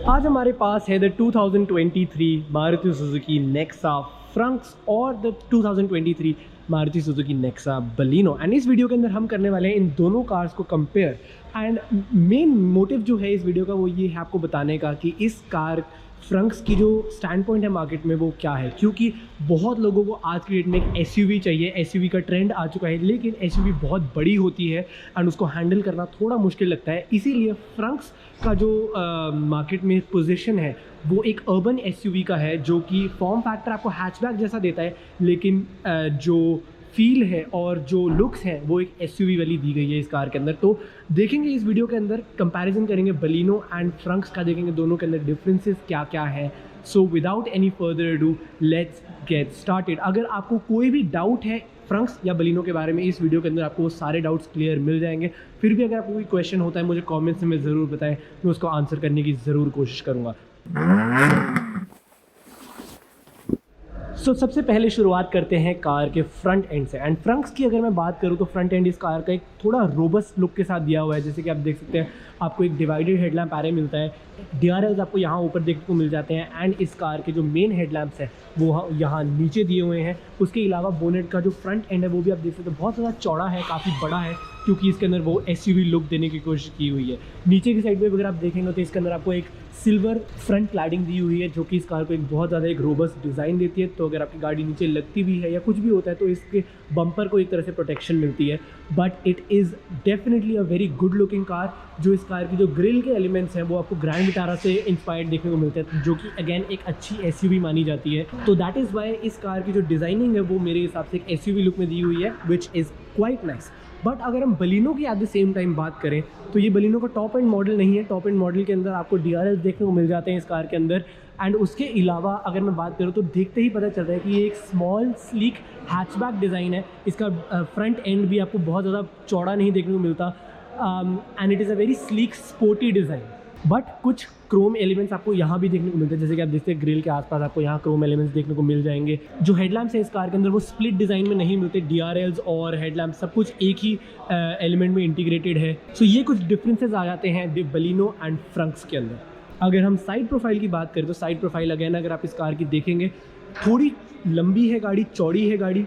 आज हमारे पास है द 2023 मारुति सुजुकी नेक्सा फ्रंक्स और the 2023 Maruti Suzuki Nexa Baleno. And इस वीडियो के अंदर हम करने वाले हैं इन दोनों कार्स को कंपेयर। एंड मेन मोटिव जो है इस वीडियो का वो ये है आपको बताने का कि इस कार फ्रंक्स की जो स्टैंड पॉइंट है मार्केट में वो क्या है, क्योंकि बहुत लोगों को आज की डेट में एक एसयूवी चाहिए। एसयूवी का ट्रेंड आ चुका है, लेकिन एसयूवी बहुत बड़ी होती है एंड उसको हैंडल करना थोड़ा मुश्किल लगता है। इसीलिए फ्रंक्स का जो मार्केट में पोजीशन है वो एक अर्बन एसयूवी का है, जो कि फॉर्म फैक्टर आपको हैचबैक जैसा देता है, लेकिन जो फील है और जो लुक्स है वो एक एसयूवी वाली दी गई है इस कार के अंदर। तो देखेंगे इस वीडियो के अंदर, कंपैरिजन करेंगे बलिनो एंड फ्रंक्स का, देखेंगे दोनों के अंदर डिफरेंसेस क्या क्या है। So without any further do let's get started. अगर आपको कोई भी डाउट है फ्रंक्स या बलिनो के बारे में, इस वीडियो के अंदर आपको वो सारे डाउट्स क्लियर मिल जाएंगे। फिर भी अगर आपको कोई क्वेश्चन होता है मुझे कमेंट्स में ज़रूर बताएं, मैं उसको आंसर करने की ज़रूर कोशिश करूँगा। सबसे पहले शुरुआत करते हैं कार के फ्रंट एंड से। एंड फ्रंक्स की अगर मैं बात करूं तो फ्रंट एंड इस कार का एक थोड़ा रोबस्ट लुक के साथ दिया हुआ है। जैसे कि आप देख सकते हैं, आपको एक डिवाइडेड हेडलैम्प एरे मिलता है, DRLs आपको यहाँ ऊपर देखने को मिल जाते हैं। एंड इस कार के जो मेन हेडलैम्प्स हैं वो यहाँ नीचे दिए हुए हैं। उसके अलावा बोनेट का जो फ्रंट एंड है वो भी आप देख सकते हैं बहुत ज़्यादा चौड़ा है, काफ़ी बड़ा है, क्योंकि इसके अंदर वो एसयूवी लुक देने की कोशिश की हुई है। नीचे की साइड पे अगर आप देखेंगे तो इसके अंदर आपको एक सिल्वर फ्रंट क्लैडिंग दी हुई है, जो कि इस कार को एक बहुत ज़्यादा एक रोबस्ट डिज़ाइन देती है। तो अगर आपकी गाड़ी नीचे लगती भी है या कुछ भी होता है तो इसके बम्पर को एक तरह से प्रोटेक्शन मिलती है। But it is definitely a very good looking car. जो इस कार की जो ग्रिल के एलिमेंट्स हैं वो आपको ग्रैंड विटारा से इंस्पायर्ड देखने को मिलते हैं, जो कि अगेन एक अच्छी एसयूवी मानी जाती है। तो दैट इज़ वाई इस कार की जो डिज़ाइनिंग है वो मेरे हिसाब से एक एसयूवी लुक में दी हुई है, which is quite nice. But अगर हम बलिनो की एट द सेम टाइम बात करें तो ये बलिनो का टॉप एंड मॉडल नहीं है। टॉप एंड मॉडल के अंदर आपको DRL देखने को मिल जाते हैं इस कार के अंदर। एंड उसके अलावा अगर मैं बात करूँ तो देखते ही पता चल रहा है कि ये एक स्मॉल स्लीक हैचबैक डिज़ाइन है। इसका फ्रंट एंड भी आपको बहुत ज़्यादा चौड़ा नहीं देखने को मिलता, and it is a very sleek sporty design. But कुछ क्रोम एलिमेंट्स आपको यहाँ भी देखने को मिलते हैं, जैसे कि आप देखते हैं ग्रिल के आसपास आपको यहाँ क्रोम एलिमेंट्स देखने को मिल जाएंगे। जो हेडलैम्प्स है इस कार के अंदर वो स्प्लिट डिज़ाइन में नहीं मिलते, DRLs और हेडलैम्प सब कुछ एक ही एलिमेंट में इंटीग्रेटेड है। सो ये कुछ डिफरेंसेस आ जाते हैं बलिनो एंड फ्रंक्स के अंदर। अगर हम साइड प्रोफाइल की बात करें तो साइड प्रोफाइल अगेन अगर आप इस कार की देखेंगे, थोड़ी लंबी है गाड़ी, चौड़ी है गाड़ी।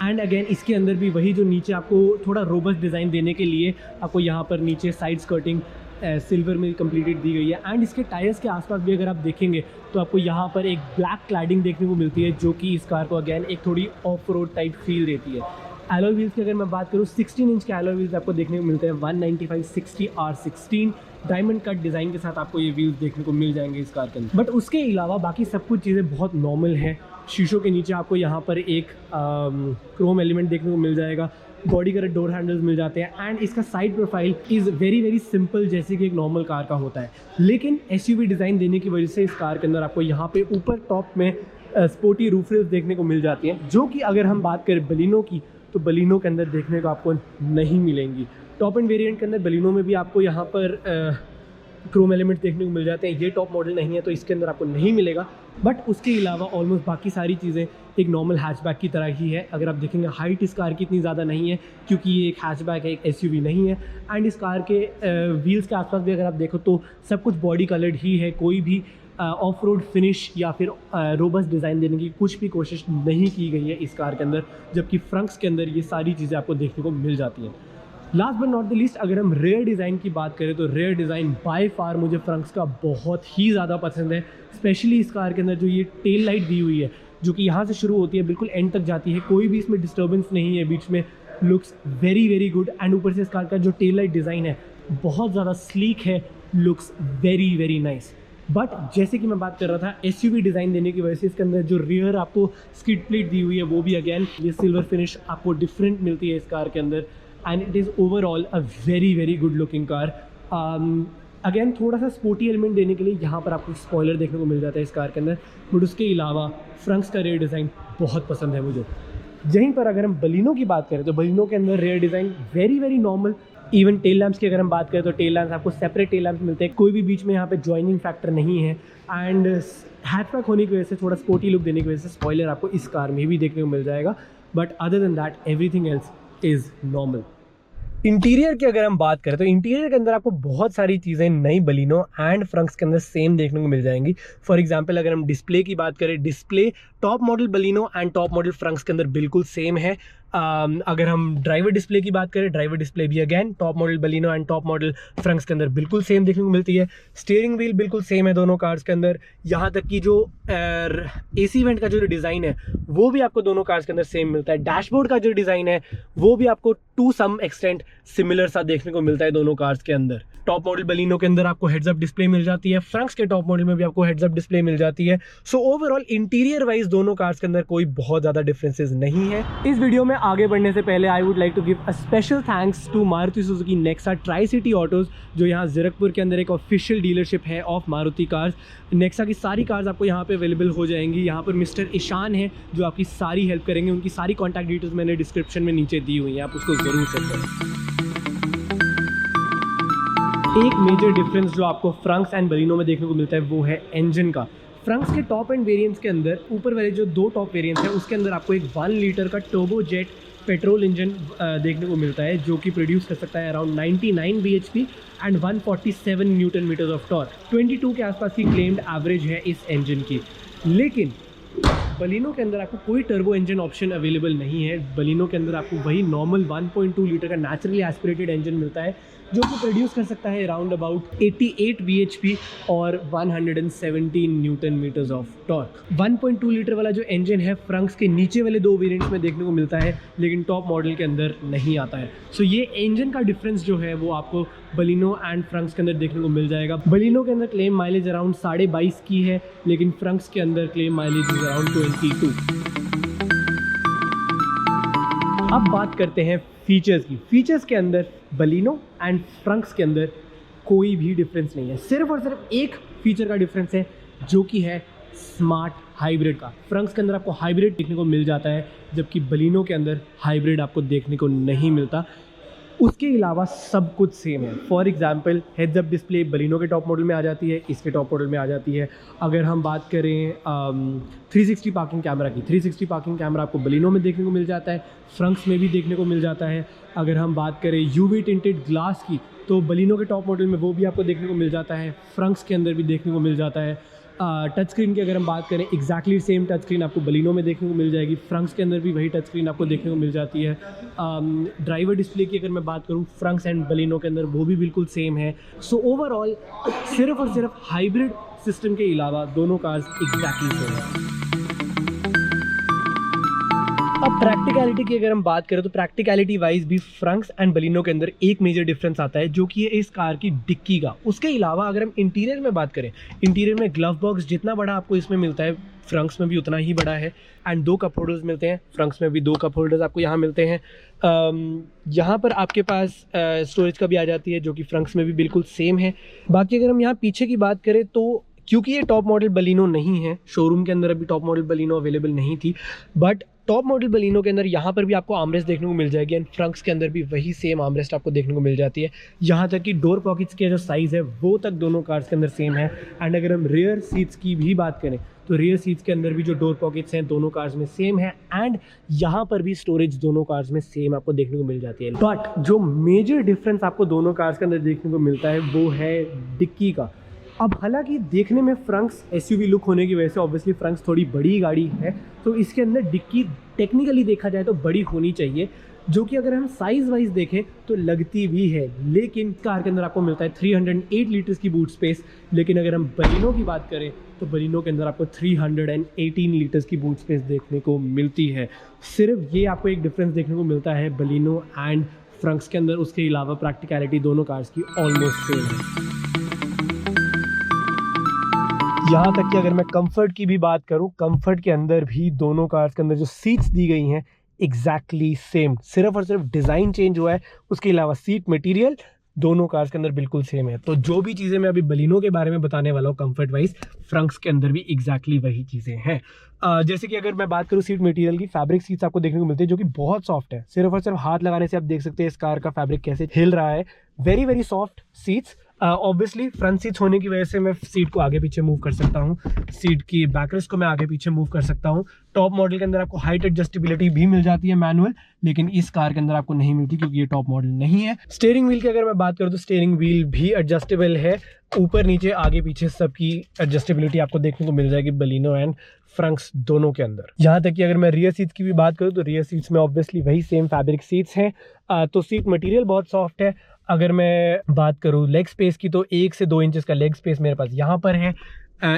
एंड अगेन इसके अंदर भी वही जो नीचे आपको थोड़ा रोबस्ट डिज़ाइन देने के लिए आपको यहाँ पर नीचे साइड स्कर्टिंग सिल्वर में कंप्लीटेड दी गई है। एंड इसके टायर्स के आसपास भी अगर आप देखेंगे तो आपको यहाँ पर एक ब्लैक क्लैडिंग देखने को मिलती है, जो कि इस कार को अगेन एक थोड़ी ऑफ रोड टाइप फील देती है। एलॉय व्हील्स की अगर मैं बात करूँ 16 इंच के एलॉय व्हील्स आपको देखने को मिलते हैं 195/60 R16 डायमंड कट डिज़ाइन के साथ आपको ये व्हील्स देखने को मिल जाएंगे इस कार के अंदर। बट उसके अलावा बाकी सब कुछ चीज़ें बहुत नॉर्मल हैं। शीशों के नीचे आपको यहाँ पर एक क्रोम एलिमेंट देखने को मिल जाएगा, बॉडी कलर डोर हैंडल्स मिल जाते हैं। एंड इसका side profile is very very simple, जैसे कि एक नॉर्मल कार का होता है, लेकिन एसयूवी डिज़ाइन देने की वजह से इस कार के अंदर आपको यहाँ पे ऊपर टॉप में स्पोर्टी रूफ रेल्स देखने को मिल जाती हैं, जो कि अगर हम बात करें बलिनो की तो बलिनो के अंदर देखने को आपको नहीं मिलेंगी। टॉप एंड वेरिएंट के अंदर बलिनो में भी आपको यहाँ पर क्रोम एलिमेंट देखने को मिल जाते हैं। ये टॉप मॉडल नहीं है तो इसके अंदर आपको नहीं मिलेगा। बट उसके अलावा ऑलमोस्ट बाकी सारी चीज़ें एक नॉर्मल हैचबैक की तरह ही है। अगर आप देखेंगे हाइट इस कार की इतनी ज़्यादा नहीं है, क्योंकि ये एक हैचबैक है, एक एसयूवी नहीं है। एंड इस कार के व्हील्स के आसपास भी अगर आप देखो तो सब कुछ बॉडी कलर्ड ही है, कोई भी ऑफ रोड फिनिश या फिर रोबस्ट डिज़ाइन देने की कुछ भी कोशिश नहीं की गई है इस कार के अंदर, जबकि फ्रंक्स के अंदर ये सारी चीज़ें आपको देखने को मिल जाती हैं। Last but not the least अगर हम रेयर डिज़ाइन की बात करें तो रेयर डिज़ाइन बाय फार मुझे फ्रंक्स का बहुत ही ज़्यादा पसंद है। स्पेशली इस कार के अंदर जो ये टेल लाइट दी हुई है, जो कि यहाँ से शुरू होती है बिल्कुल एंड तक जाती है, कोई भी इसमें डिस्टर्बेंस नहीं है बीच में, looks very very good. And ऊपर से इस कार का जो टेल लाइट डिज़ाइन है बहुत ज़्यादा स्लीक है, looks very very nice. But जैसे कि मैं बात कर रहा था एसयूवी डिज़ाइन देने की वजह से इसके अंदर जो रियर आपको स्किड प्लेट दी हुई है वो भी अगेन ये सिल्वर फिनिश आपको डिफरेंट मिलती है इस कार के अंदर। And it is overall a very very good looking car. Again थोड़ा सा स्पोर्टी एलिमेंट देने के लिए यहाँ पर आपको स्पॉइलर देखने को मिल जाता है इस कार के अंदर। बट उसके अलावा फ्रंक्स का रेयर डिज़ाइन बहुत पसंद है मुझे। यहीं पर अगर हम बलिनो की बात करें तो बलिनो के अंदर rear design very very normal. Even tail lamps की अगर हम बात करें तो टेल लैम्प्स आपको सेपरेट टेल लैम्प्स मिलते हैं, कोई भी बीच में यहाँ पे जॉइनिंग फैक्टर नहीं है। एंड हैचबैक होने की वजह से थोड़ा स्पोर्टी लुक देने की वजह से स्पॉइलर आपको इस कार में भी देखने को मिल जाएगा। But other than that everything else is normal. Interior की अगर हम बात करें तो इंटीरियर के अंदर आपको बहुत सारी चीज़ें नई बलिनो एंड फ्रंक्स के अंदर सेम देखने को मिल जाएंगी। फॉर एग्जांपल अगर हम डिस्प्ले की बात करें, display top model Baleno and top model Fronx के अंदर बिल्कुल सेम है। अगर हम ड्राइवर डिस्प्ले की बात करें, ड्राइवर डिस्प्ले भी again top model Baleno and top model Fronx के अंदर बिल्कुल सेम देखने को मिलती है। स्टीयरिंग व्हील बिल्कुल सेम है दोनों कार्स के अंदर। यहाँ तक कि जो AC वेंट का जो डिज़ाइन है वो भी आपको दोनों कार्स के अंदर सेम मिलता है। डैशबोर्ड का जो डिज़ाइन है वो भी आपको टू सम एक्सटेंट सिमिलर सा देखने को मिलता है दोनों कार्स के अंदर। टॉप मॉडल बलिनो के अंदर आपको हेड्स अप डिस्प्ले मिल जाती है, फ्रंक्स के टॉप मॉडल में भी आपको हेड्स अप डिस्प्ले मिल जाती है। सो ओवरऑल इंटीरियर वाइज दोनों कार्स के अंदर कोई बहुत ज़्यादा डिफरेंसेस नहीं है। इस वीडियो में आगे बढ़ने से पहले I would like to give a special thanks to Maruti Suzuki Nexa Tri City Autos, जो यहाँ जीरकपुर के अंदर एक ऑफिशियल डीलरशिप है ऑफ मारुति कार्स। नेक्सा की सारी कार्स आपको यहाँ पे अवेलेबल हो जाएंगी। यहाँ पर मिस्टर ईशान है जो आपकी सारी हेल्प करेंगे। उनकी सारी कॉन्टैक्ट डिटेल्स मैंने डिस्क्रिप्शन में नीचे दी हुई हैं, आप उसको ज़रूर चेक करें। एक मेजर डिफरेंस जो आपको फ्रंक्स एंड बलिनो में देखने को मिलता है वो है इंजन का। फ्रंक्स के टॉप एंड वेरिएंट्स के अंदर ऊपर वाले जो दो टॉप वेरिएंट्स हैं उसके अंदर आपको एक 1 लीटर का टर्बो जेट पेट्रोल इंजन देखने को मिलता है जो कि प्रोड्यूस कर सकता है around 99 bhp and 147 newton metres of torque. 22 के आसपास की क्लेम्ड एवरेज है इस इंजन की। लेकिन बलिनो के अंदर आपको कोई टर्बो इंजन ऑप्शन अवेलेबल नहीं है। बलिनो के अंदर आपको वही नॉर्मल 1.2 लीटर का नेचुरली एस्पिरेटेड इंजन मिलता है जो कि प्रोड्यूस कर सकता है अराउंड अबाउट 88 bhp और 117 newton metres of torque. 1.2 litre वाला जो इंजन है फ्रंक्स के नीचे वाले दो वेरिएंट्स में देखने को मिलता है लेकिन टॉप मॉडल के अंदर नहीं आता है। सो ये इंजन का डिफरेंस जो है वो आपको बलिनो एंड फ्रंक्स के अंदर देखने को मिल जाएगा। बलिनो के अंदर क्लेम माइलेज अराउंड 22.5 की है लेकिन फ्रंक्स के अंदर क्लेम माइलेज इज अराउंड 22। अब बात करते हैं फीचर्स की। फीचर्स के अंदर बलिनो एंड फ्रंक्स के अंदर कोई भी डिफरेंस नहीं है। सिर्फ और सिर्फ एक फीचर का डिफरेंस है जो कि है स्मार्ट हाइब्रिड का। फ्रंक्स के अंदर आपको हाइब्रिड देखने को मिल जाता है जबकि बलिनो के अंदर हाइब्रिड आपको देखने को नहीं मिलता। उसके अलावा सब कुछ सेम है। For example heads up display Baleno के टॉप मॉडल में आ जाती है, इसके टॉप मॉडल में आ जाती है। अगर हम बात करें 360 पार्किंग कैमरा की, 360 पार्किंग कैमरा आपको बलिनो में देखने को मिल जाता है, फ्रंक्स में भी देखने को मिल जाता है। अगर हम बात करें UV टिंटेड ग्लास की तो बलिनो के टॉप मॉडल में वो भी आपको देखने को मिल जाता है, फ्रंक्स के अंदर भी देखने को मिल जाता है। टच स्क्रीन की अगर हम बात करें एग्जैक्टली सेम टच स्क्रीन आपको बलिनो में देखने को मिल जाएगी, फ्रंक्स के अंदर भी वही टच स्क्रीन आपको देखने को मिल जाती है। ड्राइवर डिस्प्ले की अगर मैं बात करूँ फ्रंक्स एंड बलिनो के अंदर वो भी बिल्कुल सेम है। सो ओवरऑल सिर्फ और सिर्फ हाइब्रिड सिस्टम के अलावा दोनों कार्स एग्जैक्टली सेम है। अब प्रैक्टिकलिटी की अगर हम बात करें तो प्रैक्टिकलिटी वाइज भी फ्रंक्स एंड बलिनो के अंदर एक मेजर डिफरेंस आता है जो कि है इस कार की डिक्की का। उसके अलावा अगर हम इंटीरियर में बात करें, इंटीरियर में ग्लव बॉक्स जितना बड़ा आपको इसमें मिलता है फ्रंक्स में भी उतना ही बड़ा है एंड 2 कप होल्डर्स मिलते हैं। फ्रंक्स में भी 2 कप होल्डर्स आपको यहाँ मिलते हैं। यहाँ पर आपके पास स्टोरेज का भी आ जाती है जो कि फ्रंक्स में भी बिल्कुल सेम है। बाकी अगर हम यहाँ पीछे की बात करें तो क्योंकि ये टॉप मॉडल बलिनो नहीं है, शोरूम के अंदर अभी टॉप मॉडल बलिनो अवेलेबल नहीं थी, बट टॉप मॉडल बलिनो के अंदर यहाँ पर भी आपको आर्मरेस्ट देखने को मिल जाएगी एंड फ्रंक्स के अंदर भी वही सेम आर्मरेस्ट आपको देखने को मिल जाती है। यहाँ तक कि डोर पॉकेट्स के जो साइज़ है वो तक दोनों कार्स के अंदर सेम है। एंड अगर हम रियर सीट्स की भी बात करें तो रियर सीट्स के अंदर भी जो डोर पॉकेट्स हैं दोनों कार्स में सेम है एंड यहाँ पर भी स्टोरेज दोनों कार्स में सेम आपको देखने को मिल जाती है। बट जो मेजर डिफरेंस आपको दोनों कार्स के अंदर देखने को मिलता है वो है डिक्की का। अब हालांकि देखने में फ्रंक्स SUV लुक होने की वजह से ऑब्वियसली फ्रंक्स थोड़ी बड़ी गाड़ी है तो इसके अंदर डिक्की टेक्निकली देखा जाए तो बड़ी होनी चाहिए, जो कि अगर हम साइज़ वाइज देखें तो लगती भी है। लेकिन कार के अंदर आपको मिलता है 308 लीटर्स की बूट स्पेस। लेकिन अगर हम बलिनो की बात करें तो बलिनो के अंदर आपको 318 लीटर्स की बूट स्पेस देखने को मिलती है। सिर्फ ये आपको एक डिफरेंस देखने को मिलता है बलिनो एंड फ्रंक्स के अंदर। उसके अलावा प्रैक्टिकलिटी दोनों कार्स की ऑलमोस्ट सेम है। यहाँ तक कि अगर मैं कंफर्ट की भी बात करूँ, कंफर्ट के अंदर भी दोनों कार्स के अंदर जो सीट्स दी गई हैं एग्जैक्टली सेम, सिर्फ और सिर्फ डिज़ाइन चेंज हुआ है। उसके अलावा सीट मटेरियल दोनों कार्स के अंदर बिल्कुल सेम है। तो जो भी चीज़ें मैं अभी बलिनो के बारे में बताने वाला हूँ कंफर्ट वाइज, फ्रंक्स के अंदर भी एग्जैक्टली वही चीज़ें हैं। जैसे कि अगर मैं बात करूँ सीट मटेरियल की, फैब्रिक सीट्स आपको देखने को मिलती है जो कि बहुत सॉफ्ट है। सिर्फ और सिर्फ हाथ लगाने से आप देख सकते हैं इस कार का फैब्रिक कैसे हिल रहा है। Very very soft seats. Obviously front seats होने की वजह से मैं सीट को आगे पीछे मूव कर सकता हूँ, सीट की बैकरेस्ट को मैं आगे पीछे मूव कर सकता हूँ। टॉप मॉडल के अंदर आपको हाइट एडजस्टेबिलिटी भी मिल जाती है मैनुअल, लेकिन इस कार के अंदर आपको नहीं मिलती क्योंकि ये टॉप मॉडल नहीं है। स्टीयरिंग व्हील की अगर मैं बात करूँ तो स्टीयरिंग व्हील भी एडजस्टेबल है, ऊपर नीचे आगे पीछे सबकी एडजस्टेबिलिटी आपको देखने को मिल जाएगी बलिनो एंड फ्रंक्स दोनों के अंदर। यहाँ तक कि अगर मैं रियर सीट्स की भी बात करूँ तो रियर सीट्स में ऑब्वियसली वही सेम फैब्रिक सीट्स हैं, तो सीट मटेरियल बहुत सॉफ्ट है। अगर मैं बात करूँ लेग स्पेस की तो 1 से 2 इंचेस का लेग स्पेस मेरे पास यहाँ पर है,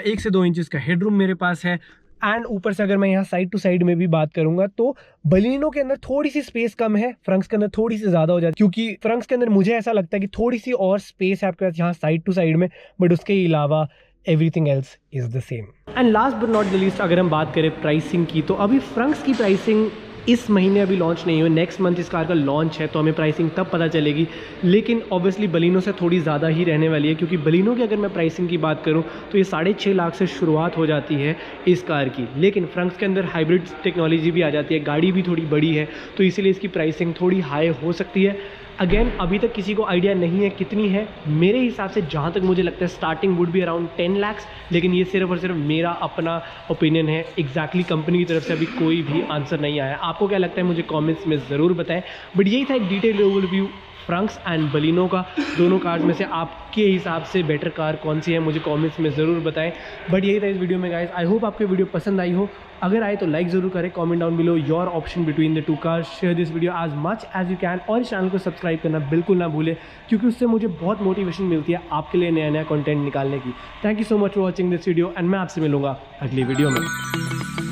1 से 2 इंचेस का हेडरूम मेरे पास है। एंड ऊपर से अगर मैं यहाँ साइड टू साइड में भी बात करूंगा तो बलिनो के अंदर थोड़ी सी स्पेस कम है, फ्रंक्स के अंदर थोड़ी सी ज़्यादा हो जाती है, क्योंकि फ्रंक्स के अंदर मुझे ऐसा लगता है कि थोड़ी सी और स्पेस है आपके पास यहाँ साइड टू साइड में, बट उसके अलावा everything else is the same. And last but not the least अगर हम बात करें प्राइसिंग की, तो अभी फ्रंक्स की प्राइसिंग इस महीने अभी लॉन्च नहीं हुई, नेक्स्ट मंथ इस कार का लॉन्च है, तो हमें प्राइसिंग तब पता चलेगी। लेकिन ऑब्वियसली बलिनो से थोड़ी ज़्यादा ही रहने वाली है, क्योंकि बलिनो की अगर मैं प्राइसिंग की बात करूं तो ये 6.5 लाख से शुरुआत हो जाती है इस कार की। लेकिन फ्रंक्स के अंदर हाइब्रिड टेक्नोलॉजी भी आ जाती है, गाड़ी भी थोड़ी बड़ी है, तो इसीलिए इसकी प्राइसिंग थोड़ी हाई हो सकती है। अगेन अभी तक किसी को आइडिया नहीं है कितनी है, मेरे हिसाब से जहाँ तक मुझे लगता है starting would be around 10 lakh, लेकिन ये सिर्फ और सिर्फ मेरा अपना ओपिनियन है, एग्जैक्टली कंपनी की तरफ से अभी कोई भी आंसर नहीं आया। आपको क्या लगता है मुझे कमेंट्स में ज़रूर बताएं। बट यही था एक डिटेल ओवरव्यू फ्रंक्स एंड बलिनो का। दोनों कार्स में से आपके हिसाब से बेटर कार कौन सी है मुझे कमेंट्स में ज़रूर बताएं। बट यही था इस वीडियो में गाइस, आई होप आपको वीडियो पसंद आई हो। अगर आए तो लाइक ज़रूर करें, comment down below your option between the two cars, share this video as much as you can, और इस चैनल को सब्सक्राइब करना बिल्कुल ना भूलें, क्योंकि उससे मुझे बहुत मोटिवेशन मिलती है आपके लिए नया नया कंटेंट निकालने की। Thank you so much for watching this video and मैं आपसे मिलूंगा अगली वीडियो में।